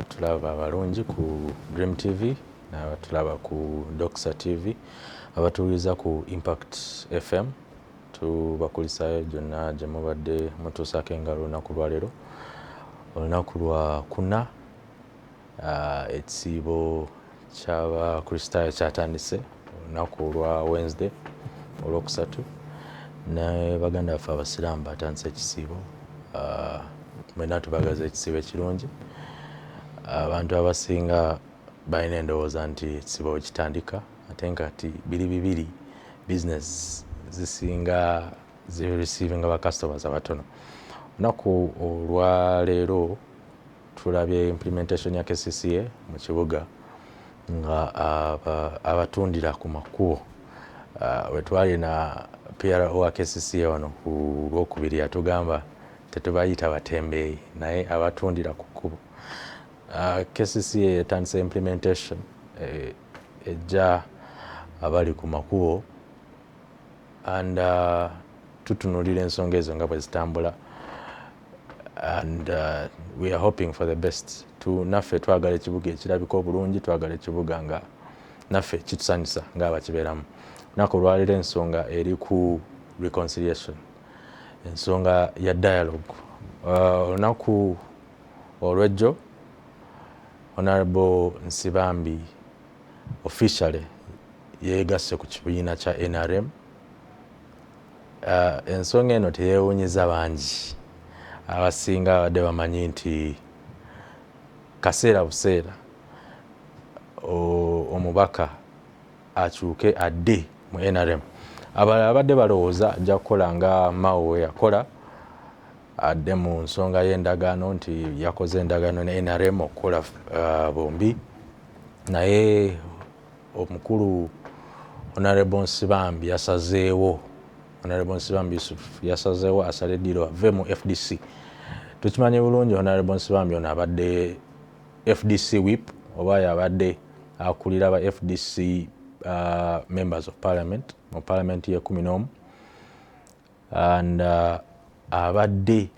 abatulaba abalungi ku DreamTV n'abatulaba ku Doxa TV abatuuliza ku Impact FM tubakulisayo gyonna gye mubadde mutuusaako engalo olunaku lwa leero olunaku lwa kuna ekisiibo ky'abakristaayo kyatandise olunaku lwa Wednesday olwokusatu ne baganda baffe abasiraamu batandise ekisiibo mwenna tubagaza ekisiibo ekirungi abantu abasinga balina endowooza nti ekisiibo we kitandika ate nga kati bibiri business zisinga zireceiving ba customers abatono olunaku olwa leero tulabye implementation ya KCCA mu kibuga nga abatundira ku makubo wetwali na PRO wa KCCA wano ku lwokubiri yatugamba tetubayita batembeeyi naye abatundira ku kkubo. KCCA etandise implementation ejja abali ku makubo and tutunulira ensonga ezo nga bwe zitambula and we are hoping for the best. Naffe twagala ekibuga ekirabika obulungi, twagala ekibuga nga naffe kitusanyusa ng'abakibeeramu. Lunaku olwaleero ensonga eri ku reconciliation, ensonga ya dialogue. Olunaku olw'ejjo Honorable Nsibambi officially yeegasse ku kibiina kya NRM. Ensonga eno teyeewuunyiza bangi, abasinga abadde bamanyi nti kaseera buseera omubaka akyuke adde mu NRM. Abalala abadde balowooza ajja kukola nga Mao we yakola, adde mu nsonga y'endagaano nti yakoze endagaano ne NRM okukola bombi, naye omukulu Honorable Nsibambi yasazeewo, Honorable Nsibambi Yusuf yasazeewo asale eddiro ave mu FDC. Tukimanyi bulungi Honorable Nsibambi ono abadde FDC whip oba yabadde akulira ba FDC members of parliament mu parliament ye 11 and abadde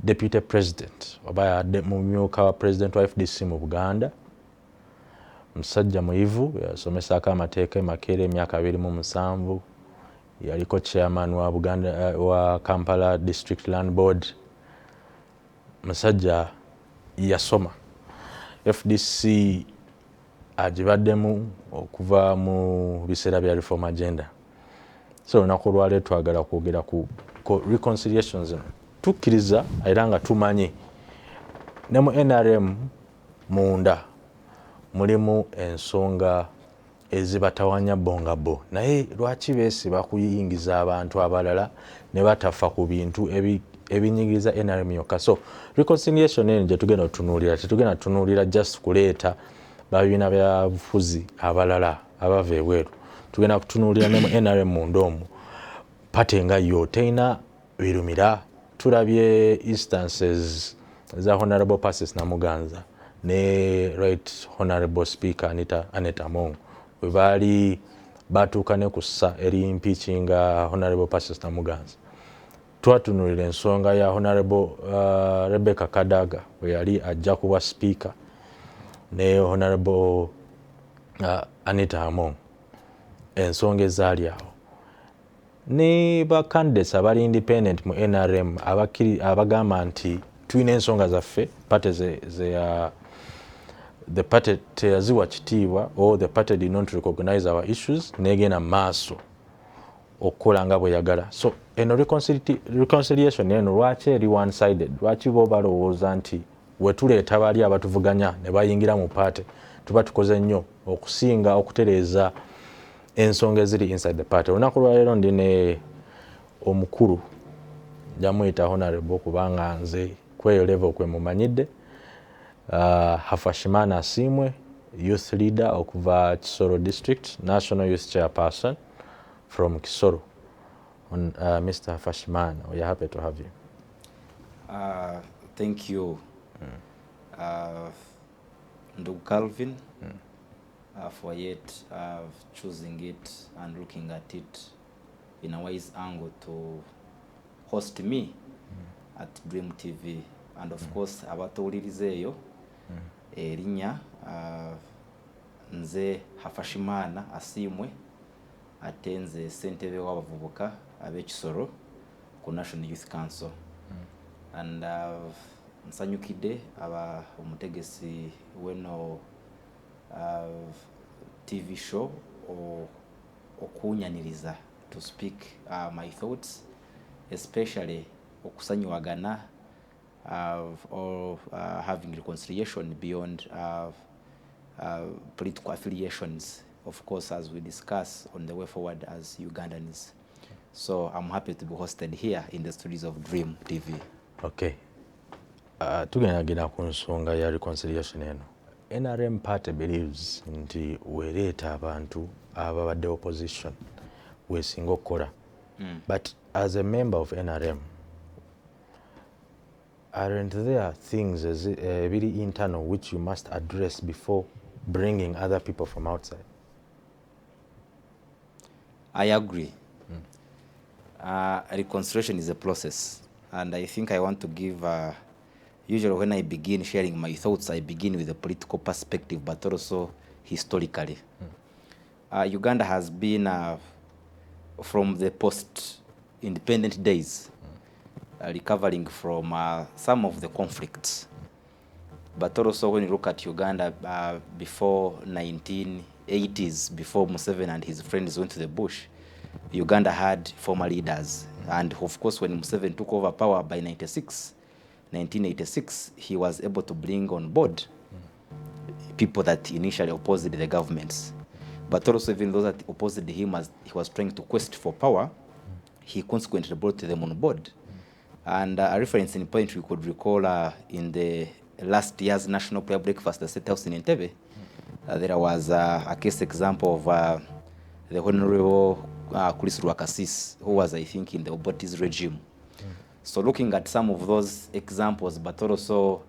deputy president oba yabadde mumyuka wa president wa FDC mu Buganda. Musajja muyivu, yasomesaako amateeka Makerere emyaka 27, yaliko chairman wa Buganda wa Kampala District Land Board. Musajja yasoma FDC agibaddemu okuva mu biseera bya reform agenda. So olunaku olwaleero twagala kwogera ku reconciliations zino. Tukkiriza era nga tumanyi ne mu NRM munda mulimu ensonga ezibatawanya bongabo, naye lwaki beesiba kuyingiza abantu abalala ne batafa ku bintu ebinyigiriza NRM yokka? So reconciliation eno gye tugenda otunuulira, tetugenda tunuulira just kuleeta babibiina bya bufuzi abalala abava ebweru, tugenda kutunuulira ne mu NRM munda omwo pate nga yo teyina birumira. Tulabye instances za Honorable Persis Namuganza ne Right Honorable Speaker Aneta Among we baali batuuka ne kussa eri impeaching Honorable Persis Namuganza. Twatunulira ensonga ya Honorable Rebecca Kadaga we yali ajja kuba speaker ne Honorable Aneta Among, ensonga ezaali awo ne ba candidates abali independent mu NRM abagamba nti tulina ensonga zaffe, party the party teyaziwa kitiibwa or the party did not recognize our issues negenda maaso okukola nga bwe yagala. So eno reconciliation eno lwaki eri one sided? Lwaki bo balowooza nti we tuleeta bali abatuvuganya ne bayingira mu party tuba tukoze nnyo okusinga okutereeza ensonga eziri inside the party? Olunaku lwaleero ndi ne omukulu jamuyita honorable kubanga nze kweyo level kwe mumanyidde, Hafashimana Asimwe, youth leader okuva Kisoro district, national youth chairperson from Kisoro. Mr. Hafashimana, we are happy to have you. Thank you, Ndugu Calvin, for yet choosing it and looking at it in a wise angle to host me at DreamTV, and of course abatowuliriza eyo erinnya nze Hafashimana Asimwe ate nze ssentebe w'abavubuka ab'ekisoro ku National Youth Council. And nsanyukidde omutegesi weno TV show okunyaniriza to speak my thoughts, especially okusanyuwagana or having reconciliation beyond political affiliations, of course, as we discuss on the way forward as Ugandans. So I'm happy to be hosted here in the studios of DreamTV. Okay. Tugendagenda ku nsonga ya reconciliation eno. NRM party believes nti wereeta abantu ababadde opposition weesinga okukola. But as a member of NRM, aren't there things very internal which you must address before bringing other people from outside? I agree. Reconciliation is a process, and I think I want to give usually when I begin sharing my thoughts, I begin with a political perspective, but also historically. Uganda has been from the post-independent days recovering from some of the conflicts. But also when you look at Uganda before 1980s, before Museveni and his friends went to the bush, Uganda had former leaders. And of course, when Museveni took over power by 1986, he was able to bring on board people that initially opposed the governments. But also even those that opposed him as he was trying to quest for power, he consequently brought them on board. And a reference in point we could recall in the last year's National Prayer Breakfast, the State House in Entebbe, there was a case example of the Honorable Chris Rwakasis, who was, I think, in the Obote's regime. So looking at some of those examples, but also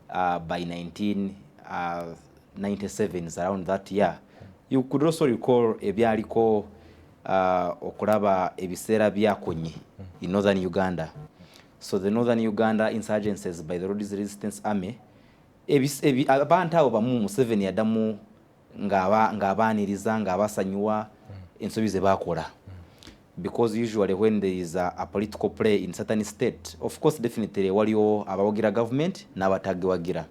by 1997, around that year, you could also recall ebyaliko okulaba ebiseera byakonye in northern Uganda. So the northern Uganda insurgencies by the Lord's Resistance Army, abantu abo bamu Museveni yaddamu ng'abaaniriza ng'abasanyuwa ensobi ze baakola. Because usually when there is a political play in certain state, of course definitely waliwo abawagira government n'abatagiwagira.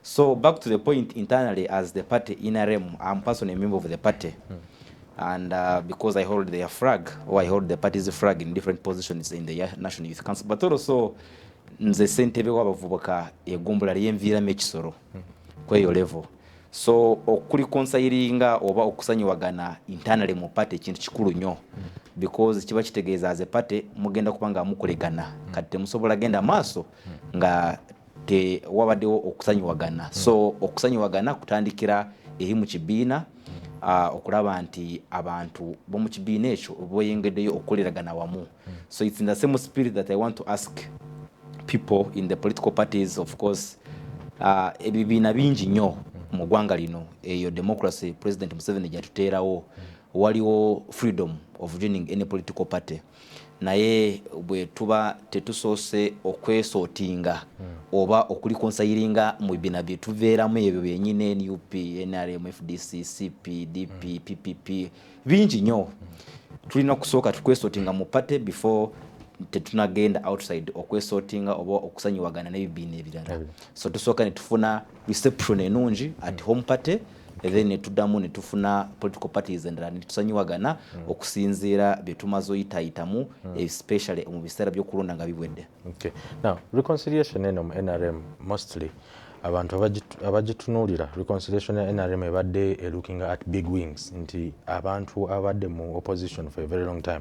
So back to the point internally as the party NRM, I'm personally a member of the party. And because I hold their flag, or I hold the party's flag in different positions in the National Youth Council, but also nze ssentebe w'abavubuka eggombolola ly'enviiramu ekisoro kweyo level. So okulikonsayiringa oba okusanyuwagana internally mu party ekintu kikulu nnyo, because kiba kitegeeza as a party mugenda kuba nga mukolegana kati temusobola genda maaso nga wabaddewo okusanyuwagana. So okusanyuwagana kutandikira eri mu kibiina, okulaba nti abantu b'omu kibiina ekyo boyengeddeyo okukoleragana wamu. So it's in the same spirit that I want to ask people in the political parties, of course, ebibiina bingi nnyo mu ggwanga lino, eyo democracy President Museveni gyatuteerawo, waliwo freedom of joining any political party. Naye bwe tuba tetusoose okwesootinga oba okulikonsayiringa mu bibiina bye tuveeramu ebyo byennyini, NUP, NRM, FDC, CP, DP, PPP, bingi nnyo. Tulina kusooka tukwesootinga mu party before tetunagenda outside okwesootinga oba okusanyuwagana n'ebibiina ebirala. So tusooka ne tufuna reception enungi at home party, then ne tuddamu ne tufuna political parties endala ne tusanyuwagana okusinziira bye tumaze oyitayitamu, especially mu biseera by'okulonda nga biwedde. Okay. Now, reconciliation eno mu NRM mostly abantu abagitunuulira, reconciliation ya NRM ebadde looking at big wings, nti abantu abadde mu opposition for a very long time.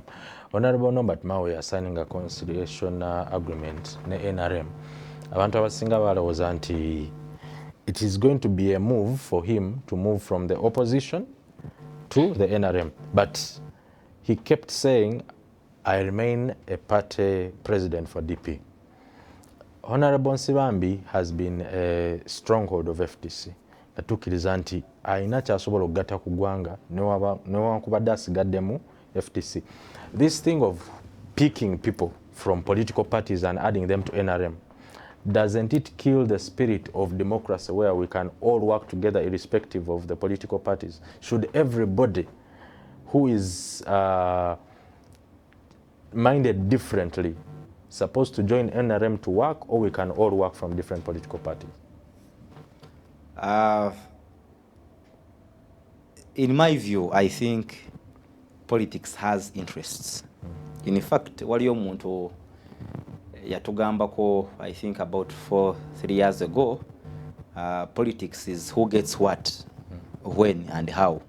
Honorable Norbert Mawe assigning a conciliation agreement ne NRM. Abantu abasinga balowooza nti it is going to be a move for him to move from the opposition to the NRM. But he kept saying, I remain a party president for DP. Honorable Nsibambi has been a stronghold of FDC. Natukkiriza nti alina kyasobola okugatta ku ggwanga newankubadde asigaddemu FDC. This thing of picking people from political parties and adding them to NRM, doesn't it kill the spirit of democracy where we can all work together irrespective of the political parties? Should everybody who is minded differently supposed to join NRM to work, or we can all work from different political parties? In my view, I think politics has interests. In fact, waliyo muntu yatugambako, I think about 3 years ago, politics is who gets what, when and how.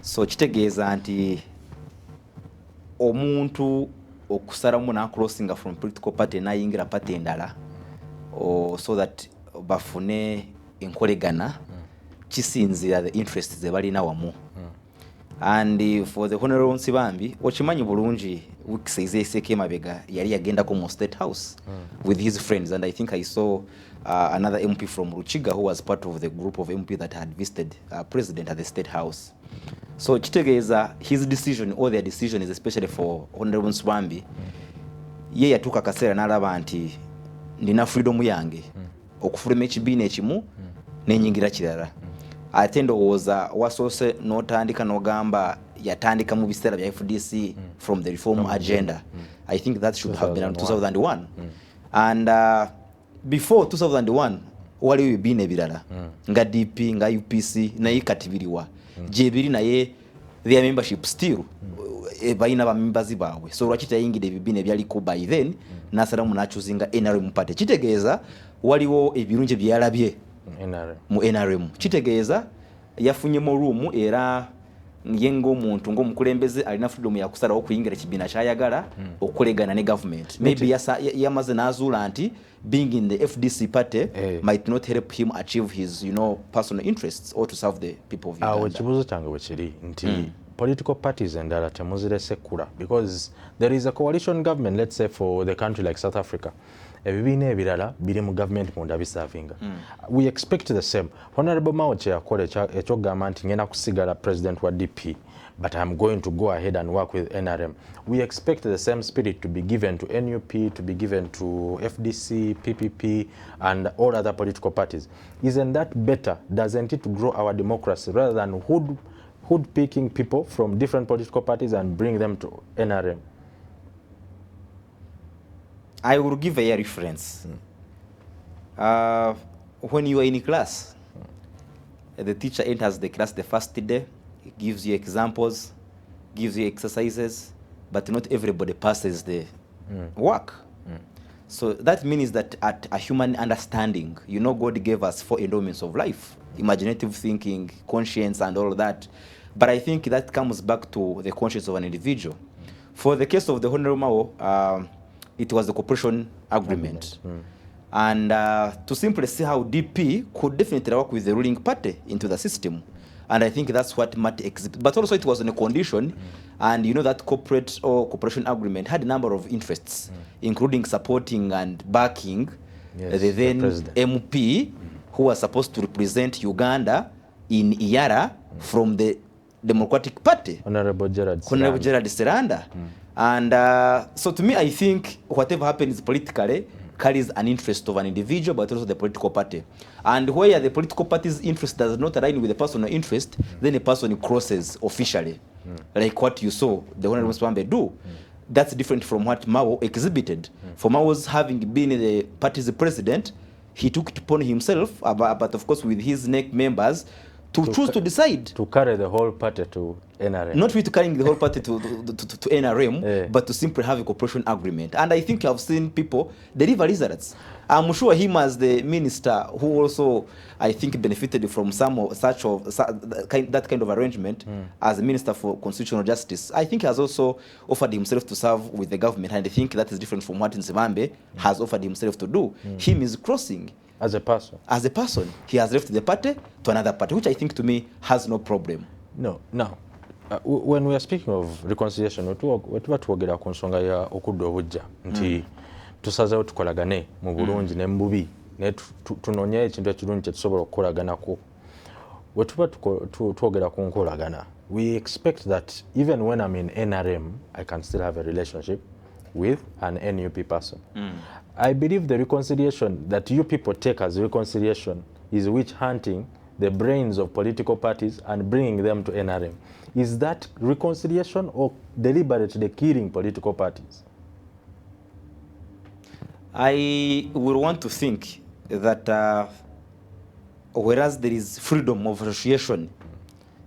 So kitegeeza nti omuntu okusalamu na crossinga from political party nayingira party endala, so that bafune enkolegana kisinzira the interests ze balina wamu. And for the Honorable Nsibambi, okimanyi bulungi weeks eziseke mabega yali yagenda ku State House with his friends, and I think I saw another MP from Ruchiga who was part of the group of MP that had visited President at the State House. So kitegeeza his decision, or their decision, is especially for Honorable Nsibambi, ye yatuka kaseera n'alaba nti nina freedom yange okufuluma ekibiina ekimu n'enyingira kirala. Ate ndowooza wasoose n'otandika n'ogamba yatandika mu biseera bya FDC from the reform agenda. I think that should have been in 2001. And before 2001 waliwo ebibiina ebirala nga DP nga UPC naye katibiriwa gyebiri naye their membership still balina ba members baabwe. So lwaki tayingidde ebibiina ebyaliko by then n'asalamu n'akyuzinga NRM party? Kitegeeza waliwo ebirungi byalabye mu NRM. Kitegeeza yafunyemu room era nyengo omuntu ng'omukulembeze alina freedom ya kusalawo okuyingira ekibiina kyayagala okulegana ne government. Maybe yamaze n'azuula nti being in the FDC party might not help him achieve his personal interests or to serve the people of Uganda. Ekibuuzo kyange bwe kiri nti political parties endala temuzirese kula, because there is a coalition government, let's say for the country like South Africa. Ebibiina ebirala biri mu government munda bisavinga. We expect the same. Honorable Mao kyeyakola ekyogamba nti ngenda kusigala president wa DP, but I'm going to go ahead and work with NRM. We expect the same spirit to be given to NUP, to be given to FDC, PPP, and all other political parties. Isn't that better? Doesn't it grow our democracy rather than hood-picking people from different political parties and bring them to NRM? I will give a reference. When you are in class, the teacher enters the class the first day, gives you examples, gives you exercises, but not everybody passes the work. So that means that at a human understanding, God gave us 4 endowments of life: imaginative thinking, conscience, and all that. But I think that comes back to the conscience of an individual. For the case of the Honorable Mao, it was the cooperation agreement. And to simply see how DP could definitely work with the ruling party into the system. And I think that's what Matt exhibits. But also it was on a condition, and that corporate or cooperation agreement had a number of interests, including supporting and backing the then MP who was supposed to represent Uganda in Iyara from the Democratic Party, Honorable Gerard Seranda. And so to me, I think whatever happens politically carries an interest of an individual, but also the political party. And where the political party's interest does not align with the personal interest, then a person crosses officially, like what you saw the Honorable Nsibambi do. That's different from what Mao exhibited. For Mao's having been the party's president, he took it upon himself, but of course with his NEC members, to choose to decide. To carry the whole party to NRM. Not really to carrying the whole party to NRM, but to simply have a cooperation agreement. And I think I've seen people deliver results. I'm sure him as the minister, who also, I think, benefited from that kind of arrangement as a minister for constitutional justice, I think has also offered himself to serve with the government. And I think that is different from what Nsibambi has offered himself to do. Him is crossing. As a person? As a person. He has left the party to another party, which I think to me has no problem. No. Now, when we are speaking of reconciliation, wetuba tuwogera ku nsonga ya okudda obujja nti tusazeewo tukolagane mu bulungi ne mu bubi ne tunoonye ekintu ekirungi kye tusobola okukolaganako. Wetuba twogera ku nkolagana, we expect that even when I'm in NRM, I can still have a relationship with an NUP person. I believe the reconciliation that you people take as reconciliation is witch hunting the brains of political parties and bringing them to NRM. Is that reconciliation or deliberately killing political parties? I will want to think that whereas there is freedom of association,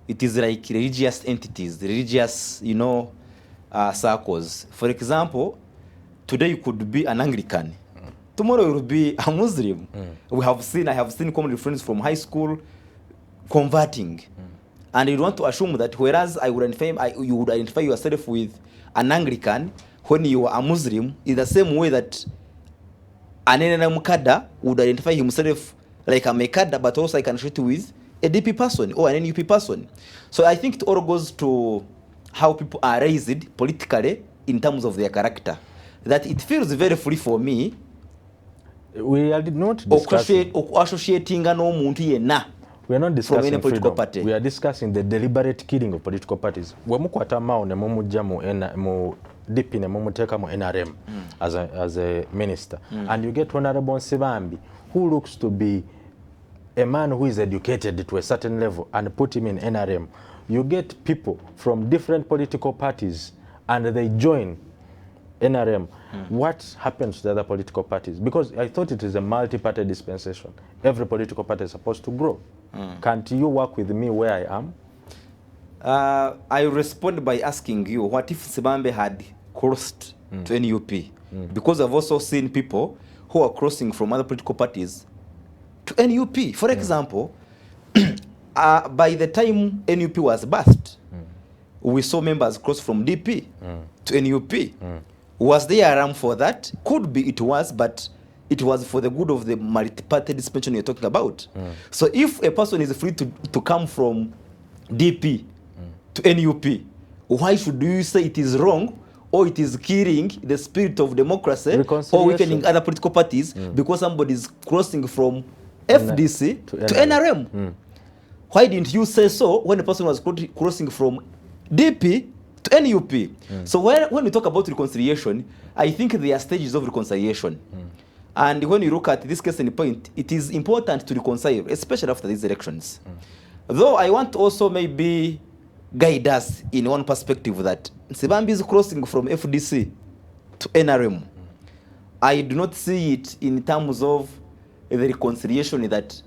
it is like religious entities, religious, circles. For example, today you could be an Anglican. Tomorrow you will be a Muslim. I have seen common friends from high school converting. And you want to assume that whereas you would identify yourself with an Anglican when you are a Muslim, is the same way that an Mukada would identify himself like a Mekada, but also I can shoot with a DP person or an NUP person. So I think it all goes to how people are raised politically in terms of their character. That it feels very free for me. We are not discussing. We are not discussing freedom. Party. We are discussing the deliberate killing of political parties. We mukwata mao ne mumujja mu DP ne mumuteka mu NRM as a minister. And you get Honorable Nsibambi, who looks to be a man who is educated to a certain level, and put him in NRM. You get people from different political parties and they join NRM. What happens to the other political parties? Because I thought it is a multi-party dispensation. Every political party is supposed to grow. Can't you work with me where I am? I respond by asking you, what if Sibambe had crossed to NUP? Because I've also seen people who are crossing from other political parties to NUP. For example, by the time NUP was birthed, we saw members cross from DP to NUP. Was there a room for that? Could be it was, but it was for the good of the multi-party dispensation you're talking about. So if a person is free to come from DP to NUP, why should you say it is wrong or it is killing the spirit of democracy or weakening other political parties because somebody is crossing from FDC to NRM? Why didn't you say so when the person was crossing from DP to NUP? So when we talk about reconciliation, I think there are stages of reconciliation. And when you look at this case in point, it is important to reconcile, especially after these elections. Though I want to also maybe guide us in one perspective that Nsibambi is crossing from FDC to NRM. I do not see it in terms of the reconciliation that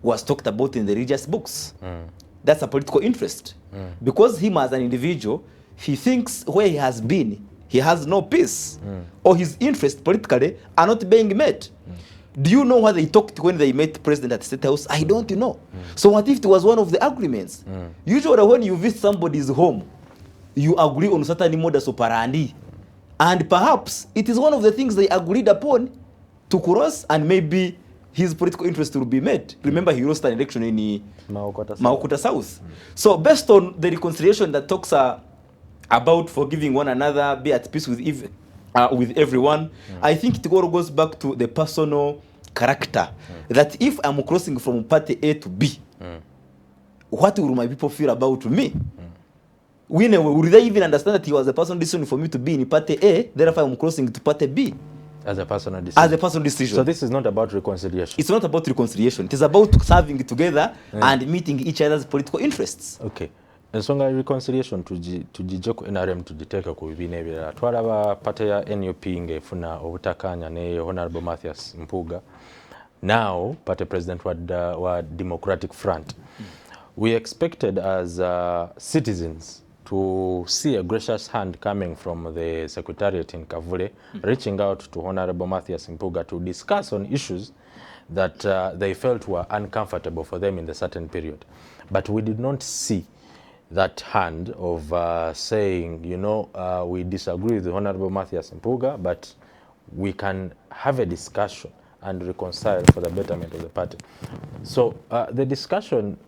was talked about in the religious books. That's a political interest. Because him as an individual, he thinks where he has been, he has no peace, or his interests politically are not being met. Do you know what they talked when they met the president at the State House? I don't know. So what if it was one of the agreements? Usually when you visit somebody's home, you agree on certain modus operandi. And perhaps it is one of the things they agreed upon to cross, and maybe his political interest will be met. Remember, he lost an election in Maokota South. So based on the reconciliation that talks about forgiving one another, be at peace with everyone, I think it all goes back to the personal character. That if I'm crossing from party A to B, what will my people feel about me? Will they even understand that he was a personal decision for me to be in party A, therefore I'm crossing to party B? As a personal decision. As a personal decision. So this is not about reconciliation. It's not about reconciliation. It is about serving together and meeting each other's political interests. Okay. Ensonga reconciliation tujije ku NRM tujiteeka ku bibiina ebirala. Twalaba pate ya NUP ng'efuna obutakkaanya ne Honorable Mathias Mpuuga. Now, pate president wa Democratic Front. We expected as citizens to see a gracious hand coming from the Secretariat in Kavule, reaching out to Honorable Mathias Mpuuga to discuss on issues that they felt were uncomfortable for them in the certain period. But we did not see that hand of saying, we disagree with Honorable Mathias Mpuuga, but we can have a discussion and reconcile for the betterment of the party. So the discussion,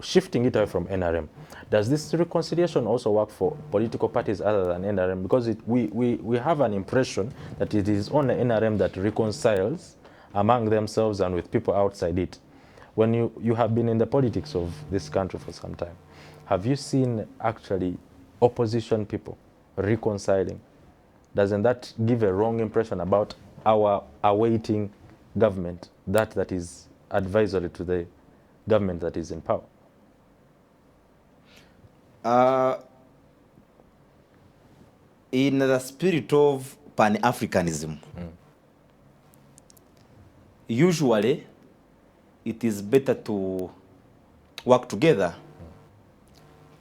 shifting it away from NRM, does this reconciliation also work for political parties other than NRM? Because we have an impression that it is only NRM that reconciles among themselves and with people outside it. When you have been in the politics of this country for some time, have you seen actually opposition people reconciling doesn't that give a wrong impression about our awaiting government that is advisory to the government that is in power? In the spirit of Pan-Africanism, usually it is better to work together.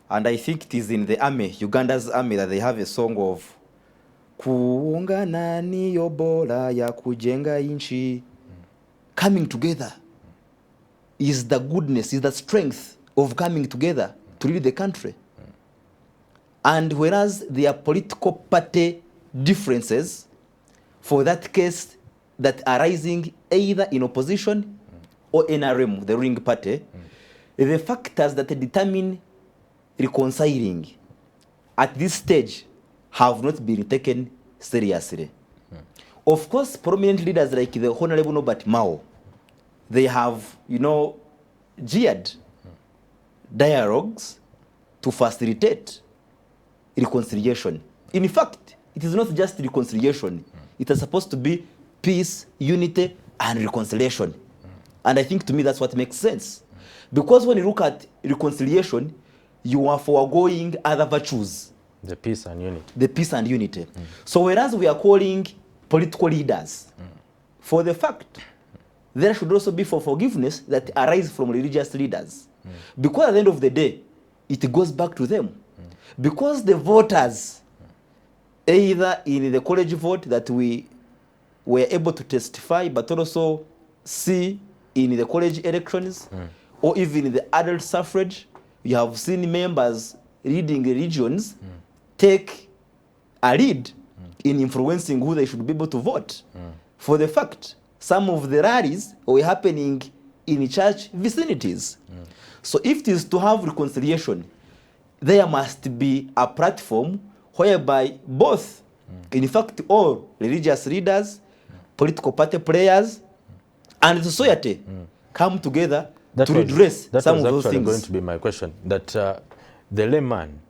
And I think it is in the army, Uganda's army, that they have a song of Kuungana niyo bora ya kujenga inchi. Coming together is the goodness, is the strength of coming together to lead the country. And whereas there are political party differences, for that case that are rising either in opposition or NRM, the ruling party, the factors that determine reconciling at this stage have not been taken seriously. Of course, prominent leaders like the Honorable Norbert Mao, they have, jeered dialogues to facilitate reconciliation. In fact, it is not just reconciliation. It is supposed to be peace, unity, and reconciliation. And I think to me that's what makes sense. Because when you look at reconciliation, you are foregoing other virtues. The peace and unity. The peace and unity. So whereas we are calling political leaders for the fact, there should also be for forgiveness that arises from religious leaders. Because at the end of the day, it goes back to them. Because the voters, either in the college vote that we were able to testify, but also see in the college elections, or even in the adult suffrage, you have seen members leading the regions take a lead in influencing who they should be able to vote. For the fact, some of the rallies were happening in church vicinities. So if it is to have reconciliation, there must be a platform whereby both, in fact, all religious leaders, political party players, and society come together to redress some of those things. That was actually going to be my question. That the layman,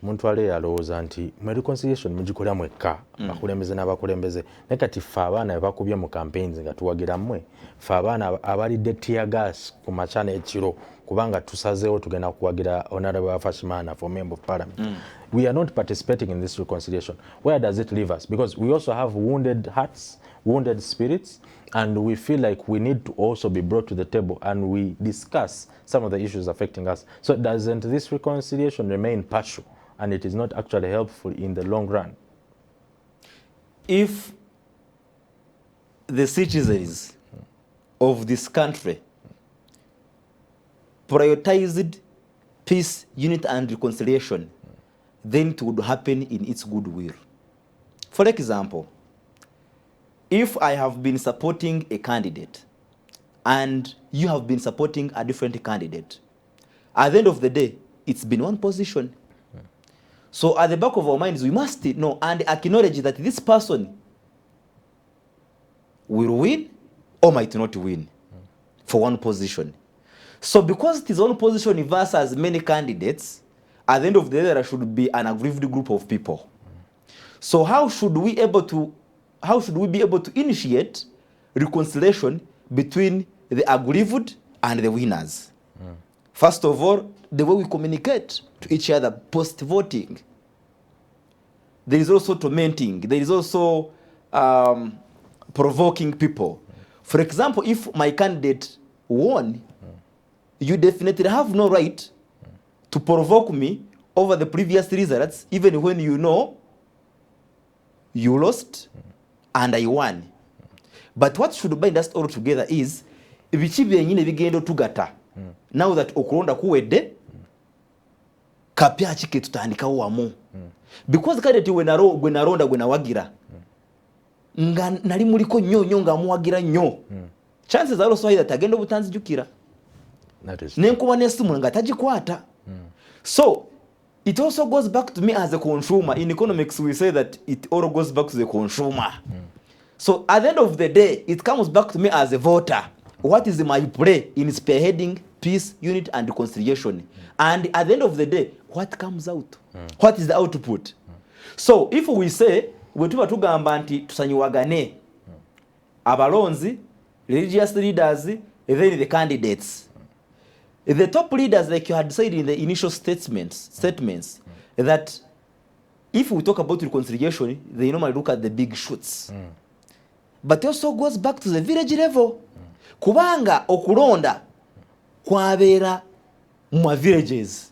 muntu ali alowooza nti mu reconciliation mugikola mwekka abakulembeze n'abakulembeze naye kati ffe abaana bakubye mu campaigns nga tuwagira mmwe ffe abaana abalidde tear gas ku makya n'ekiro kubanga tusazeewo tugenda kuwagira Honorable Fashimana for Member of Parliament. We are not participating in this reconciliation. Where does it leave us? Because we also have wounded hearts, wounded spirits, and we feel like we need to also be brought to the table and we discuss some of the issues affecting us. So doesn't this reconciliation remain partial and it is not actually helpful in the long run? If the citizens of this country prioritized peace, unity, and reconciliation, then it would happen in its goodwill. For example, if I have been supporting a candidate and you have been supporting a different candidate, at the end of the day, it's been one position. So at the back of our minds, we must know and acknowledge that this person will win or might not win for one position. So because it is one position versus many candidates, at the end of the day, there should be an aggrieved group of people. So how should we be able to initiate reconciliation between the aggrieved and the winners? First of all, the way we communicate to each other post-voting. There is also tormenting. There is also provoking people. For example, if my candidate won, you definitely have no right to provoke me over the previous results, even when you know you lost and I won. But what should bind us all together is biki byenyine bigendo tugata. Now that okulonda kuwedde kapya kike tutandikawo wamu. Because kade ti gwe naronda gwe nawagira nga nali muliko nnyo nga muwagira nnyo, chances are also that agenda obutanzijukira nenkuba n'essimu nga tagikwata. So it also goes back to me as a consumer. In economics we say that it all goes back to the consumer. So at the end of the day, it comes back to me as a voter. What is my play in spearheading peace, unity, and reconciliation? And at the end of the day, what comes out? What is the output? So if we say bwe tuba tugamba nti tusanyuwagane abalonzi, religious leaders, then the candidates. The top leaders, like you had said in the initial statements that if we talk about reconciliation, they normally look at the big shoots. But it also goes back to the village level. Kubanga okulonda kwabera mu villages.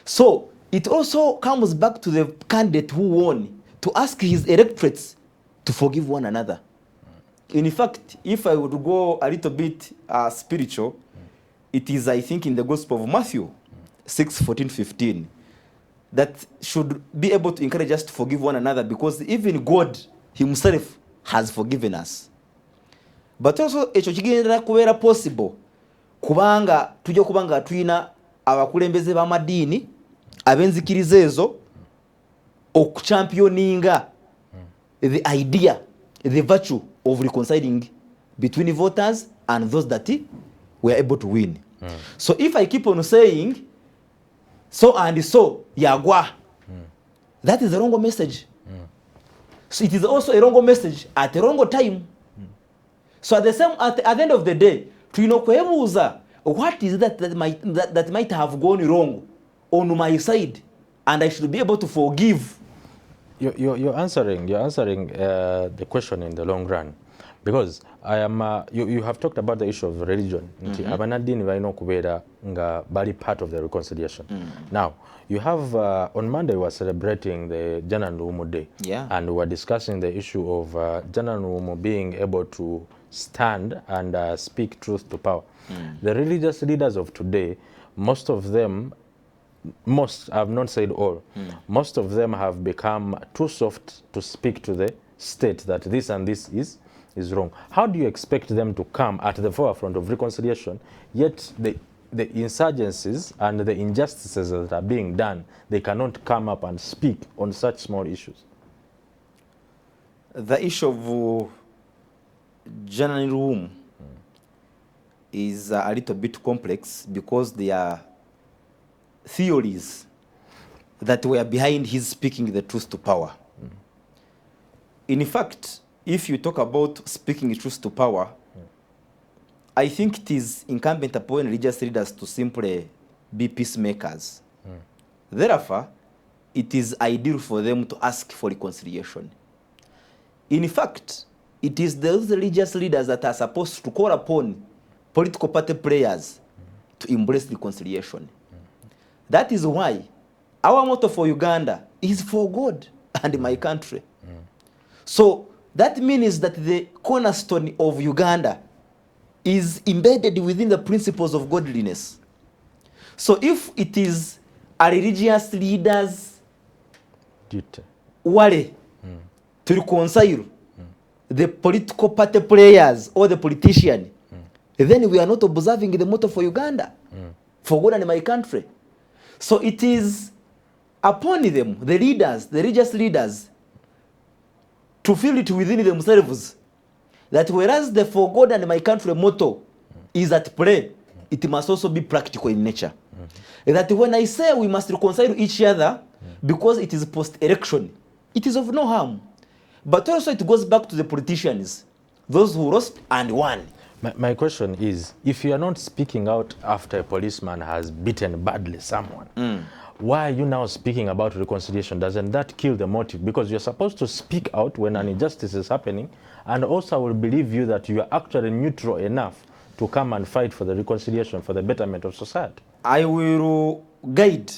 So it also comes back to the candidate who won to ask his electorates to forgive one another. In fact, if I would go a little bit spiritual, it is, I think, in the Gospel of Matthew 6:14-15 that should be able to encourage us to forgive one another, because even God himself has forgiven us. But also ekyo kigenda kubeera possible kubanga tujja kubanga tuyina abakulembeze b'amadiini ab'enzikiriza ezo okuchampioninga the idea, the virtue of reconciling between voters and those that were able to win. So if I keep on saying so and so yagwa, that is a wrong message. So it is also a wrong message at a wrong time. So at the end of the day, tuinokwebuza what is that might have gone wrong on my side, and I should be able to forgive. You're answering the question in the long run, because I am you have talked about the issue of religion. Abanadini balina okubeera nga bali part of the reconciliation. Now you have on Monday we were celebrating the Jana Nduumu Day, and we were discussing the issue of Jana Nduumu being able to stand and speak truth to power. The religious leaders of today, most of them, I have not said all, most of them have become too soft to speak to the state that this and this is wrong. How do you expect them to come at the forefront of reconciliation, yet the insurgencies and the injustices that are being done, they cannot come up and speak on such small issues? The issue of Jana Nduumu is a little bit complex, because there are theories that were behind his speaking the truth to power. In fact, if you talk about speaking truth to power, I think it is incumbent upon religious leaders to simply be peacemakers. Therefore, it is ideal for them to ask for reconciliation. In fact, it is those religious leaders that are supposed to call upon political party players to embrace reconciliation. That is why our motto for Uganda is for God and my country. So that means that the cornerstone of Uganda is embedded within the principles of godliness. So if it is a religious leader's duty to reconcile the political party players or the politician, then we are not observing the motto for Uganda, for God and my country. So it is upon them, the leaders, the religious leaders, to feel it within themselves that whereas the for God and my country motto is at play, it must also be practical in nature. That when I say we must reconcile each other because it is post-election, it is of no harm. But also it goes back to the politicians, those who lost and won. My question is, if you are not speaking out after a policeman has beaten badly someone, why are you now speaking about reconciliation? Doesn't that kill the motive? Because you're supposed to speak out when an injustice is happening, and also I will believe you that you are actually neutral enough to come and fight for the reconciliation, for the betterment of society. I will guide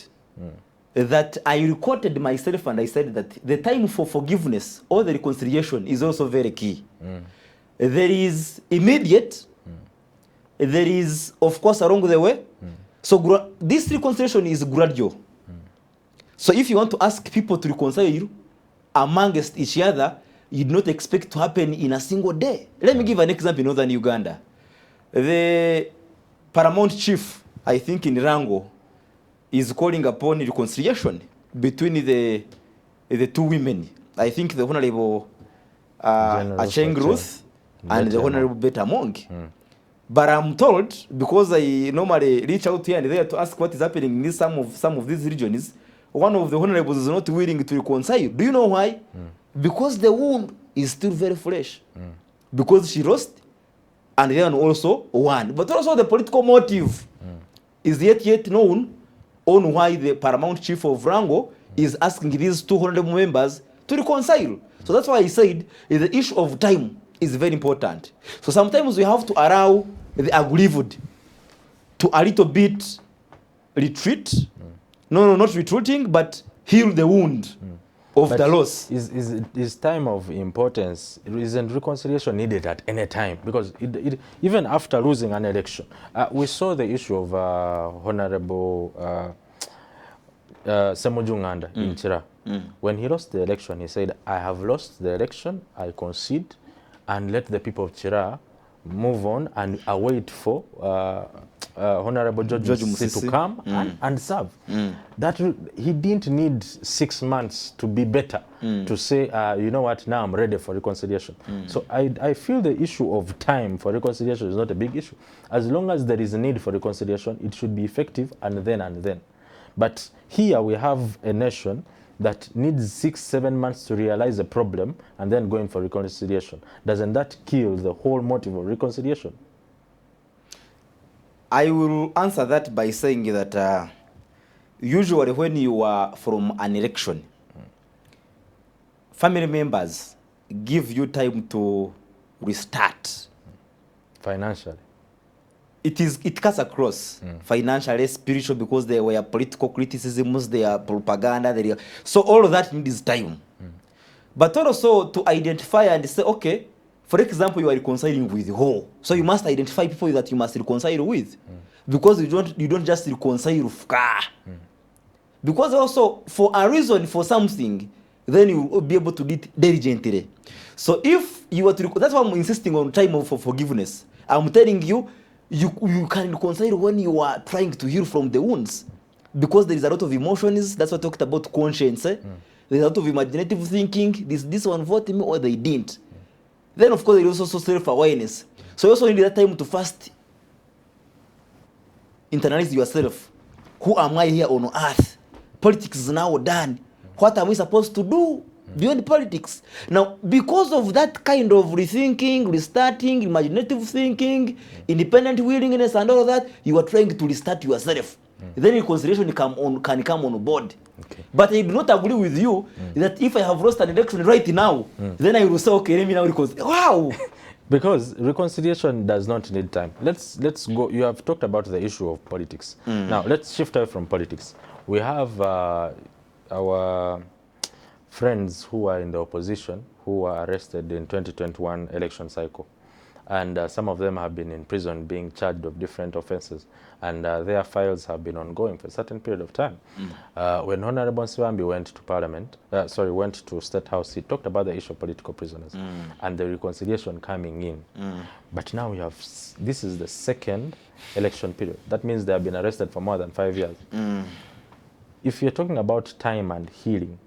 that I recorded myself, and I said that the time for forgiveness or the reconciliation is also very key. There is immediate, there is, of course, along the way. So this reconciliation is gradual. So if you want to ask people to reconcile amongst each other, you do not expect to happen in a single day. Let me give an example in northern Uganda. The paramount chief, I think in Rango, is calling upon reconciliation between the two women. I think the Honorable Acheng Ruth and the Honorable Beta Monk. But I'm told, because I normally reach out here and there to ask what is happening in some of these regions, one of the honorables is not willing to reconcile. Do you know why? because the wound is still very fresh. Because she lost and then also won. But also the political motive is yet known on why the paramount chief of Rango is asking these 200 members to reconcile. So that's why I said the issue of time is very important. So sometimes we have to allow the aggrieved to a little bit retreat. No, not retreating, but heal the wound of But the loss. Is time of importance, isn't reconciliation needed at any time? Because even after losing an election, we saw the issue of Honorable Semujunganda in Chira. When he lost the election, he said, I have lost the election, I concede, and let the people of Chira move on and await for Honorable George Musisi to come and serve. That he didn't need 6 months to be better to say, you know what, now I'm ready for reconciliation. So I feel the issue of time for reconciliation is not a big issue. As long as there is a need for reconciliation, it should be effective and then. But here we have a nation that needs 6-7 months to realize a problem and then going for reconciliation. Doesn't that kill the whole motive of reconciliation? I will answer that by saying that usually when you are from an election, family members give you time to restart. Financially. It cuts across financially, spiritual, because there were political criticisms, there are propaganda, so all of that needs time. But also to identify and say, okay, for example, you are reconciling with who? So you must identify people that you must reconcile with, because you don't just reconcile with car. Because also for a reason, for something, then you will be able to do it diligently. So if you are to, that's why I'm insisting on time of forgiveness. I'm telling you, you can reconcile when you are trying to heal from the wounds, because there is a lot of emotions. That's what I talked about, conscience. There's a lot of imaginative thinking. This one voted me or they didn't. Then of course there is also self-awareness. So you also need that time to first internalize yourself. Who am I here on earth? Politics is now done. What am I supposed to do beyond politics? Now, because of that kind of rethinking, restarting, imaginative thinking, independent willingness and all of that, you are trying to restart yourself. Then reconciliation can come on board. Okay. But I do not agree with you that if I have lost an election right now, then I will say, okay, let me now reconcile. Wow! Because reconciliation does not need time. Let's go. You have talked about the issue of politics. Now, let's shift away from politics. We have our friends who are in the opposition who were arrested in 2021 election cycle. And some of them have been in prison being charged of different offenses. And their files have been ongoing for a certain period of time. When Honorable Nsibambi went to Parliament, went to State House, he talked about the issue of political prisoners and the reconciliation coming in. But now we have, this is the second election period. That means they have been arrested for more than 5 years. If you're talking about time and healing,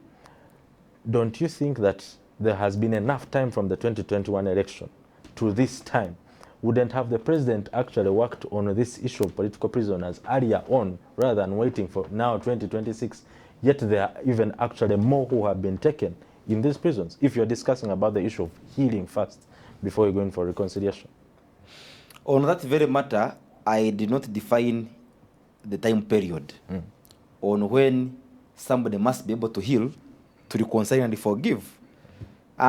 don't you think that there has been enough time from the 2021 election to this time? Wouldn't have the president actually worked on this issue of political prisoners earlier on rather than waiting for now 2026? Yet there are even actually more who have been taken in these prisons. If you're discussing about the issue of healing first before you're going for reconciliation. On that very matter, I did not define the time period on when somebody must be able to heal, to reconcile and forgive.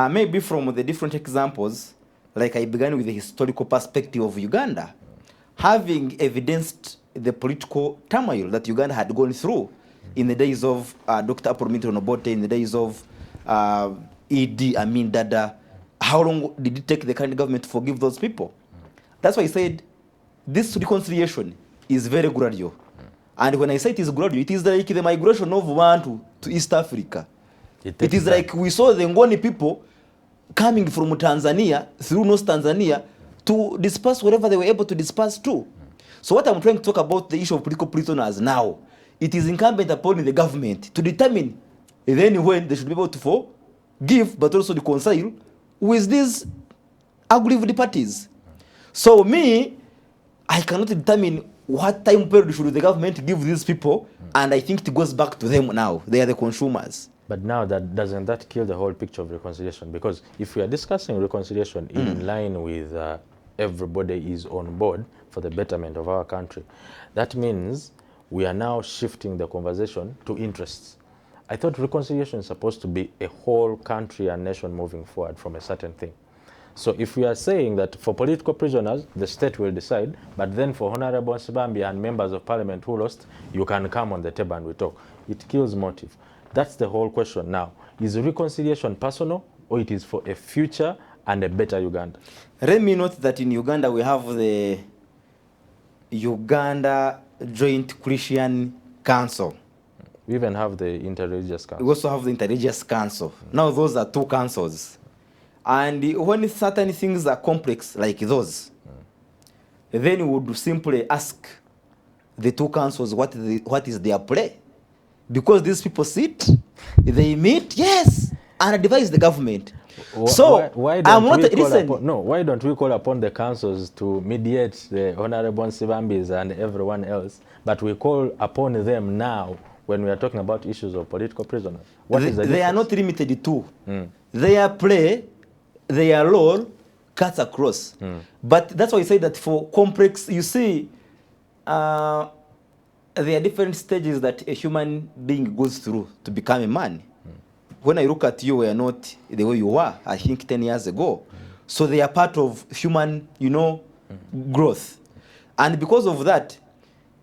Maybe from the different examples, like I began with the historical perspective of Uganda, having evidenced the political turmoil that Uganda had gone through in the days of Dr. Apollo Obote, in the days of Idi Amin Dada. How long did it take the current government to forgive those people? That's why I said this reconciliation is very gradual. And when I say it is gradual, it is like the migration of Bantu to East Africa. It is like we saw the Ngoni people coming from Tanzania, through North Tanzania, to disperse wherever they were able to disperse to. So what I'm trying to talk about, the issue of political prisoners now, it is incumbent upon the government to determine then when they should be able to forgive, but also reconcile with these aggrieved parties. So me, I cannot determine what time period should the government give these people, and I think it goes back to them now. They are the consumers. But now doesn't that kill the whole picture of reconciliation? Because if we are discussing reconciliation in line with everybody is on board for the betterment of our country, that means we are now shifting the conversation to interests. I thought reconciliation is supposed to be a whole country and nation moving forward from a certain thing. So if we are saying that for political prisoners, the state will decide, but then for Honorable Sibambi and members of parliament who lost, you can come on the table and we talk. It kills motive. That's the whole question now. Is reconciliation personal, or it is for a future and a better Uganda? Let me note that in Uganda we have the Uganda Joint Christian Council. We even have the Interreligious Council. We also have the Interreligious Council. Now those are two councils. And when certain things are complex like those, then we would simply ask the two councils what is their play. Because these people sit, they meet, yes, and advise the government. Why don't we call upon the councils to mediate the Honorable Sibambis and everyone else, but we call upon them now when we are talking about issues of political prisoners? They are not limited to. Their play, their role cuts across. But that's why I say that for complex, you see, there are different stages that a human being goes through to become a man. When I look at you, we are not the way you were, I think 10 years ago. So they are part of human, growth. And because of that,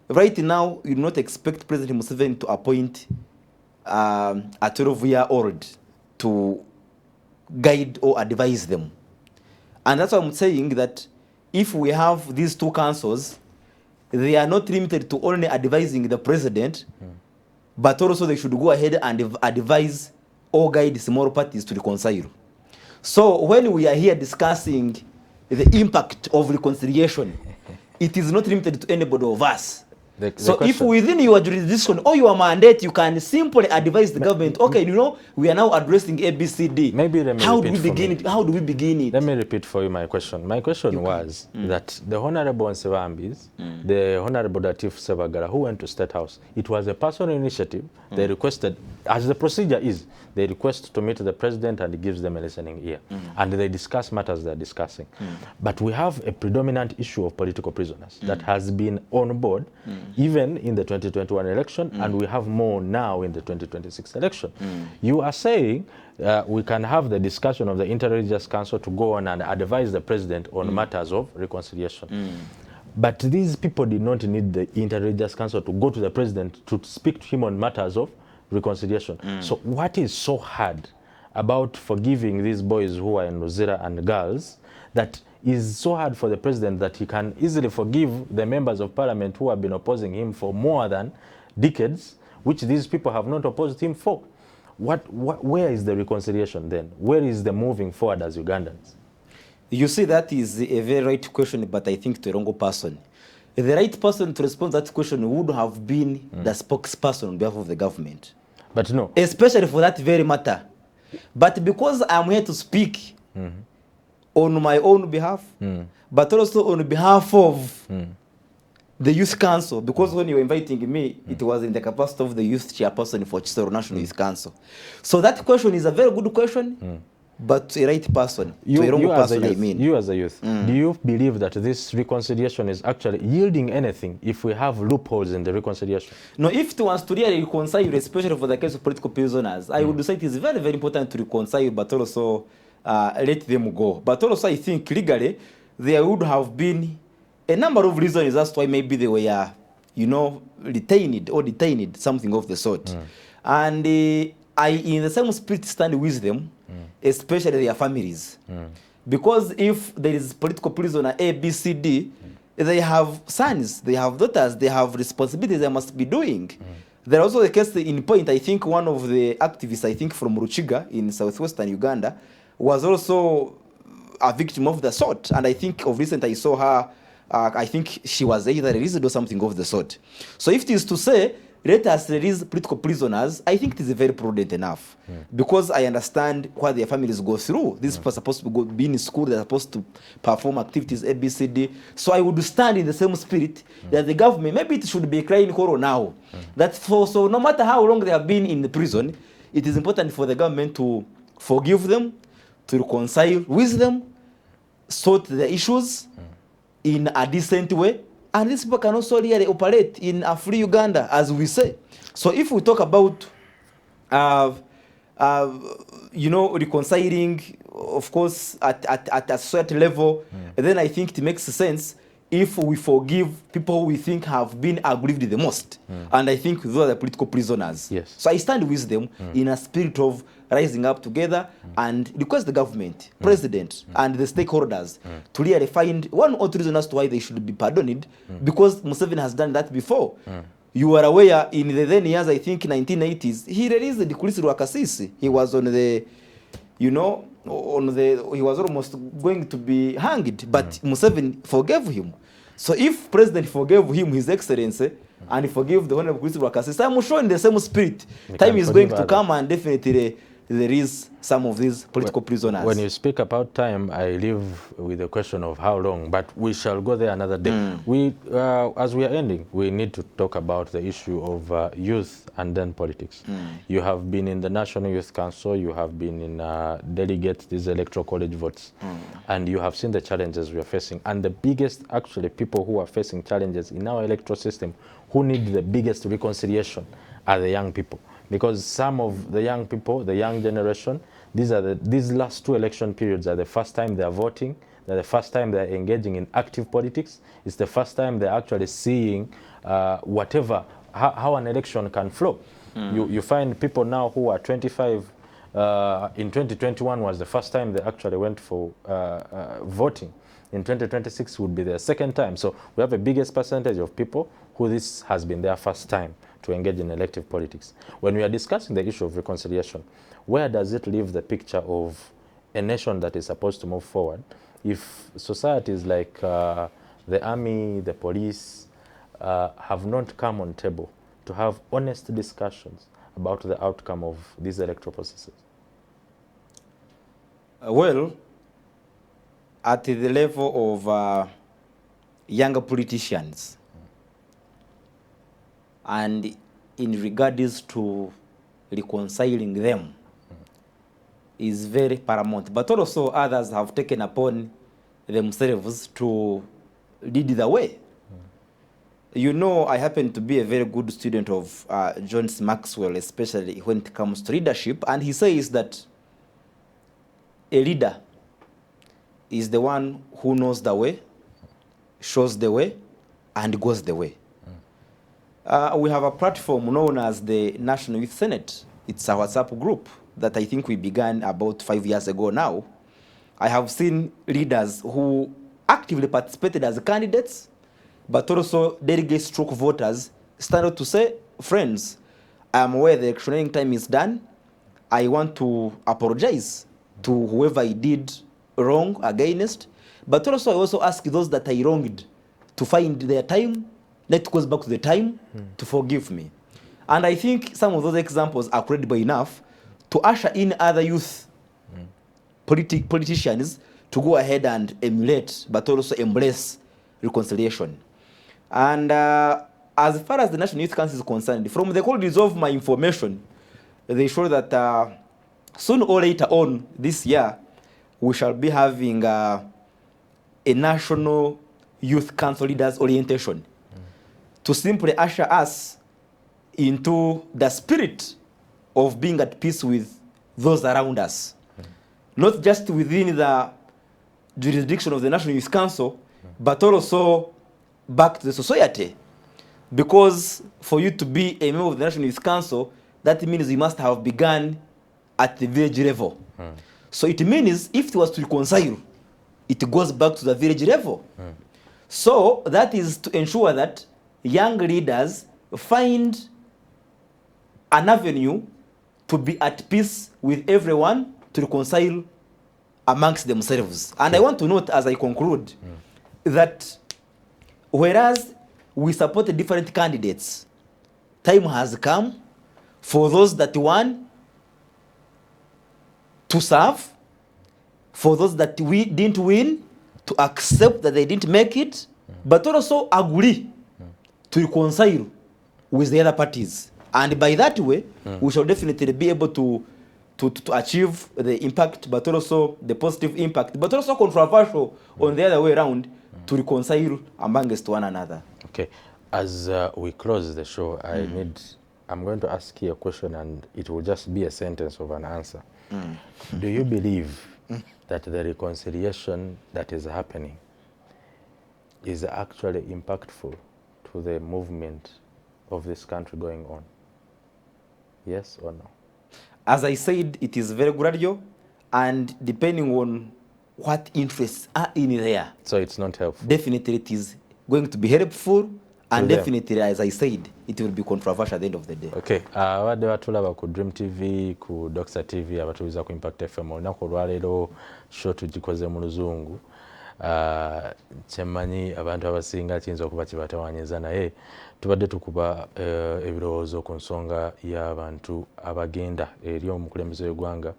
right now, you do not expect President Museveni to appoint a 12-year-old to guide or advise them. And that's why I'm saying that if we have these two councils, they are not limited to only advising the president, but also they should go ahead and advise or guide small parties to reconcile. So when we are here discussing the impact of reconciliation, it is not limited to anybody of us. So if within your jurisdiction or your mandate, you can simply advise the government, okay, we are now addressing ABCD. Maybe let me How do we begin it? How do we begin it? Let me repeat for you my question. My question was that the Honorable Nsevambis, the Honorable Latif Sebagala, who went to State House, it was a personal initiative. They requested, as the procedure is, they request to meet the president and he gives them a listening ear. And they discuss matters they're discussing. But we have a predominant issue of political prisoners that has been on board even in the 2021 election, and we have more now in the 2026 election. You are saying we can have the discussion of the Interreligious Council to go on and advise the president on matters of reconciliation. But these people did not need the Interreligious Council to go to the president to speak to him on matters of reconciliation. So what is so hard about forgiving these boys who are in Luzira and girls that is so hard for the president that he can easily forgive the members of parliament who have been opposing him for more than decades, which these people have not opposed him for? Where is the reconciliation then? Where is the moving forward as Ugandans? You see, that is a very right question, but I think to a wrong person. The right person to respond to that question would have been the spokesperson on behalf of the government. But no. Especially for that very matter. But because I'm here to speak on my own behalf, but also on behalf of the Youth Council, because when you were inviting me, it was in the capacity of the Youth Chairperson for Chisoro National Youth Council. So that question is a very good question, but a right person, you as a youth, Mm. do you believe that this reconciliation is actually yielding anything if we have loopholes in the reconciliation? No, if it wants to really reconcile, especially for the case of political prisoners, I would say it is very, very important to reconcile, but also let them go. But also I think legally, there would have been a number of reasons as to why maybe they were, retained or detained, something of the sort. And I, in the same spirit, stand with them, especially their families. Because if there is political prisoner A, B, C, D, they have sons, they have daughters, they have responsibilities they must be doing. There also the case in point, I think one of the activists, I think from Ruchiga in southwestern Uganda, was also a victim of the sort. And I think of recent I saw her, I think she was either released or something of the sort. So if it is to say, let us release political prisoners, I think it is very prudent enough. Because I understand what their families go through. These people are supposed to be in school, they're supposed to perform activities A, B, C, D. So I would stand in the same spirit that the government, maybe it should be crying horror now. That so no matter how long they have been in the prison, it is important for the government to forgive them, to reconcile with them, sort the issues in a decent way, and these people can also really operate in a free Uganda, as we say. So if we talk about reconciling, of course, at a certain level, then I think it makes sense if we forgive people who we think have been aggrieved the most. And I think those are the political prisoners. Yes. So I stand with them in a spirit of rising up together and request the government, president, and the stakeholders to really find one or two reasons as to why they should be pardoned, because Museveni has done that before. You are aware, in the then years, I think 1980s, he released the Kulisi Rwakasisi. He was on the, he was almost going to be hanged, but Museveni forgave him. So if President forgave him, His Excellency, and he forgave the Honorable Kulisi Rwakasisi, I'm sure in the same spirit, time is going to come, and definitely there is some of these political prisoners. When you speak about time, I live with the question of how long, but we shall go there another day. As we are ending, we need to talk about the issue of youth and then politics. You have been in the National Youth Council, you have been in delegates, these electoral college votes, and you have seen the challenges we are facing. And the biggest, actually, people who are facing challenges in our electoral system, who need the biggest reconciliation, are the young people. Because some of the young people, the young generation, these last two election periods are the first time they are voting, they're the first time they're engaging in active politics. It's the first time they're actually seeing how an election can flow. You find people now who are 25, in 2021 was the first time they actually went for voting. In 2026 would be their second time. So we have the biggest percentage of people who this has been their first time to engage in elective politics. When we are discussing the issue of reconciliation, where does it leave the picture of a nation that is supposed to move forward if societies like the army, the police, have not come on table to have honest discussions about the outcome of these electoral processes? Well, at the level of younger politicians, and in regards to reconciling them, is very paramount. But also others have taken upon themselves to lead the way. You know, I happen to be a very good student of John C. Maxwell, especially when it comes to leadership, and he says that a leader is the one who knows the way, shows the way, and goes the way. We have a platform known as the National Youth Senate. It's a WhatsApp group that I think we began about 5 years ago now. I have seen leaders who actively participated as candidates, but also delegates stroke voters stand up to say, friends, I'm aware the electioneering time is done. I want to apologize to whoever I did wrong against, but also I also ask those that I wronged to find their time. That goes back to the time to forgive me. And I think some of those examples are credible enough to usher in other youth politicians to go ahead and emulate, but also embrace reconciliation. And as far as the National Youth Council is concerned, from the qualities of my information, they show that soon or later on this year, we shall be having a National Youth Council Leaders Orientation to simply usher us into the spirit of being at peace with those around us. Not just within the jurisdiction of the National Youth Council, but also back to the society. Because for you to be a member of the National Youth Council, that means you must have begun at the village level. So it means if it was to reconcile, it goes back to the village level. So that is to ensure that young leaders find an avenue to be at peace with everyone, to reconcile amongst themselves. And I want to note as I conclude that whereas we support different candidates, time has come for those that won to serve, for those that we didn't win to accept that they didn't make it, but also agree to reconcile with the other parties. and by that way we shall definitely be able to achieve the impact, but also the positive impact, but also controversial on the other way around, to reconcile amongst one another. Okay, as we close the show, I'm going to ask you a question, and it will just be a sentence of an answer. Do you believe that the reconciliation that is happening is actually impactful to the movement of this country going on? Yes or no? As I said, it is very gradual, and depending on what interests are in there. So it's not helpful? Definitely it is going to be helpful, and them. Definitely, as I said, it will be controversial at the end of the day. Okay, abadde batulaba ku DreamTV, ku Doctor TV, abatuuliza ku Impact FM. Olunaku olwaleero show tugikoze mu Luzungu. Kyemmanyi abantu abasinga kiyinza okuba kibatawaanyiza, naye tubadde tukuba ebirowoozo ku nsonga y'abantu abagenda eri omukulembeze w'eggwanga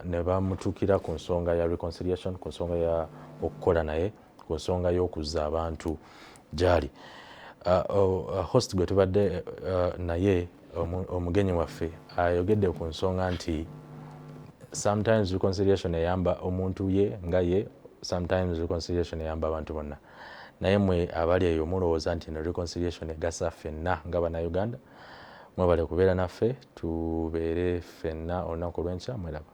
ne bamutuukira ku nsonga ya reconciliation, ku nsonga ya okukola naye, ku nsonga y'okuzza abantu gy'ali. Host gwe tubadde naye omugenyi waffe ayogedde ku nsonga nti sometimes reconciliation eyamba omuntu ye nga ye, sometimes reconciliation eyamba abantu bonna. Naye mwe abali eyo mulowooza nti no reconciliation egasa ffenna nga Bannayuganda. Mwebale kubeera naffe, tubeere ffenna olunaku lw'enkya. Mweraba.